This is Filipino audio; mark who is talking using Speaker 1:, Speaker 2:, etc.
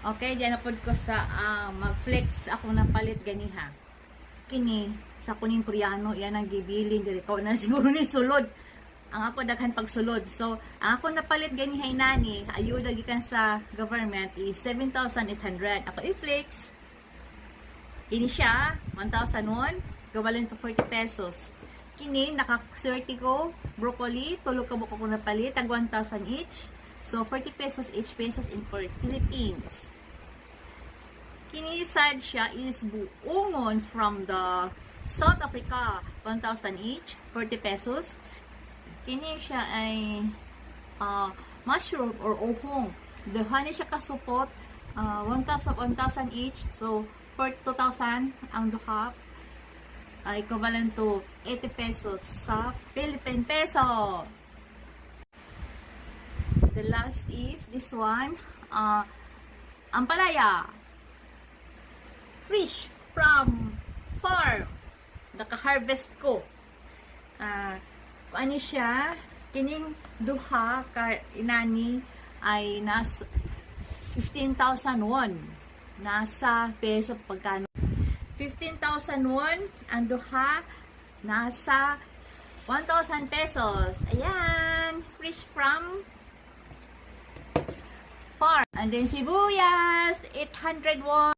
Speaker 1: Okay, diyan na pod ko sa mag-flex ako na palit ganiha. Kini sa kuning Koreano yan ang gibilin diri ko na siguro ni sulod. Ang ako daghan pagsulod. So, ang ako napalit ganiha inani, ayuda gikan sa government is 7,800. Ako i-flex. Kini siya 1,001, gawalan pa 40 pesos. Kini naka-swerte ko broccoli, tulo ka buko ko napalit, tag 1,000 each. So, 40 pesos each pesos in Philippines. Kini sad siya is buongon from the South Africa, 1,000 each, 40 pesos. Kini siya ay mushroom or ohong. Dahani siya kasupot, 1,000 each. So, for 2,000 ang duha ay equivalent to 80 pesos sa Philippine peso. The last is this one, ampalaya. Fresh from farm. Naka-harvest ko. Ano siya? Kining duha ka inani ay nasa 15,000 won. Nasa peso pagkano? 15,000 won. Ang duha nasa 1,000 pesos. Ayan. Fresh from farm. And then sibuyas, 800 won.